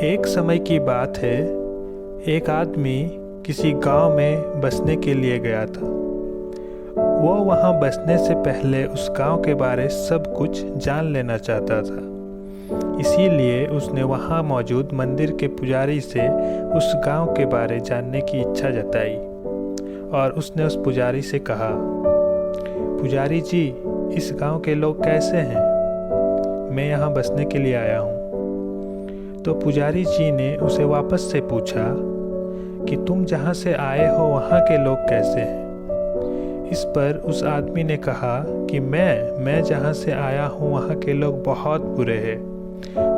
एक समय की बात है। एक आदमी किसी गांव में बसने के लिए गया था। वो वहां बसने से पहले उस गांव के बारे सब कुछ जान लेना चाहता था। इसीलिए उसने वहां मौजूद मंदिर के पुजारी से उस गांव के बारे जानने की इच्छा जताई और उसने उस पुजारी से कहा, पुजारी जी, इस गांव के लोग कैसे हैं? मैं यहाँ बसने के लिए आया हूँ। तो पुजारी जी ने उसे वापस से पूछा कि तुम जहाँ से आए हो वहाँ के लोग कैसे हैं? इस पर उस आदमी ने कहा कि मैं जहाँ से आया हूँ वहाँ के लोग बहुत बुरे हैं।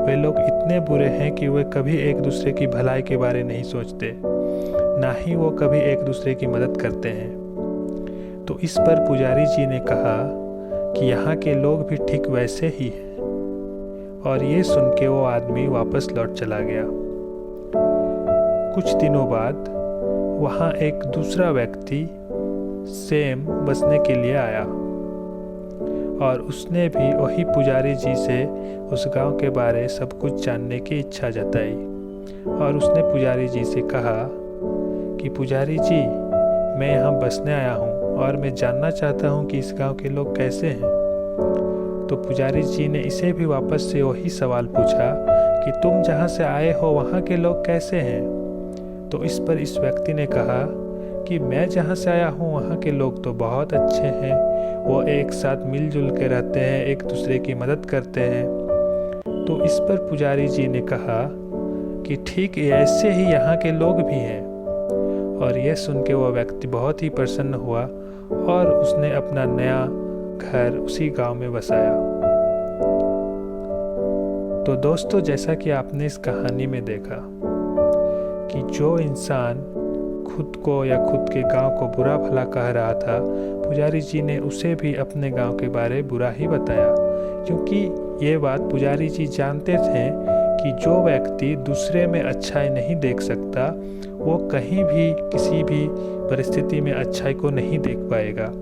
वे लोग इतने बुरे हैं कि वे कभी एक दूसरे की भलाई के बारे नहीं सोचते, ना ही वो कभी एक दूसरे की मदद करते हैं। तो इस पर पुजारी जी ने कहा कि यहाँ के लोग भी ठीक वैसे ही हैं। और ये सुन के वो आदमी वापस लौट चला गया। कुछ दिनों बाद वहाँ एक दूसरा व्यक्ति सेम बसने के लिए आया और उसने भी वही पुजारी जी से उस गांव के बारे सब कुछ जानने की इच्छा जताई और उसने पुजारी जी से कहा कि पुजारी जी, मैं यहाँ बसने आया हूँ और मैं जानना चाहता हूँ कि इस गांव के लोग कैसे हैं। तो पुजारी जी ने इसे भी वापस से वही सवाल पूछा कि तुम जहाँ से आए हो वहाँ के लोग कैसे हैं? तो इस पर इस व्यक्ति ने कहा कि मैं जहाँ से आया हूँ वहाँ के लोग तो बहुत अच्छे हैं। वो एक साथ मिलजुल के रहते हैं, एक दूसरे की मदद करते हैं। तो इस पर पुजारी जी ने कहा कि ठीक ऐसे ही यहाँ के लोग भी हैं। और यह सुन के वो व्यक्ति बहुत ही प्रसन्न हुआ और उसने अपना नया घर उसी गांव में बसाया। तो दोस्तों, जैसा कि आपने इस कहानी में देखा कि जो इंसान खुद को या खुद के गांव को बुरा भला कह रहा था, पुजारी जी ने उसे भी अपने गांव के बारे बुरा ही बताया, क्योंकि ये बात पुजारी जी जानते थे कि जो व्यक्ति दूसरे में अच्छाई नहीं देख सकता, वो कहीं भी किसी भी परिस्थिति में अच्छाई को नहीं देख पाएगा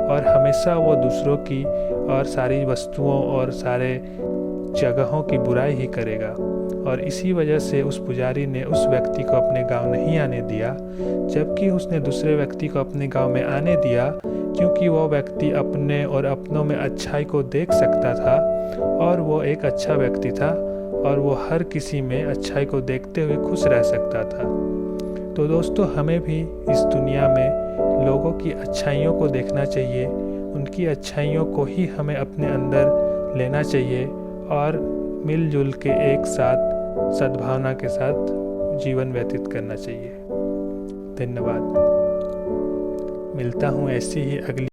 और हमेशा वो दूसरों की और सारी वस्तुओं और सारे जगहों की बुराई ही करेगा। और इसी वजह से उस पुजारी ने उस व्यक्ति को अपने गांव नहीं आने दिया, जबकि उसने दूसरे व्यक्ति को अपने गांव में आने दिया, क्योंकि वो व्यक्ति अपने और अपनों में अच्छाई को देख सकता था और वो एक अच्छा व्यक्ति था और वो हर किसी में अच्छाई को देखते हुए खुश रह सकता था। तो दोस्तों, हमें भी इस दुनिया में लोगों की अच्छाइयों को देखना चाहिए, उनकी अच्छाइयों को ही हमें अपने अंदर लेना चाहिए और मिलजुल के एक साथ सद्भावना के साथ जीवन व्यतीत करना चाहिए। धन्यवाद। मिलता हूँ ऐसी ही अगली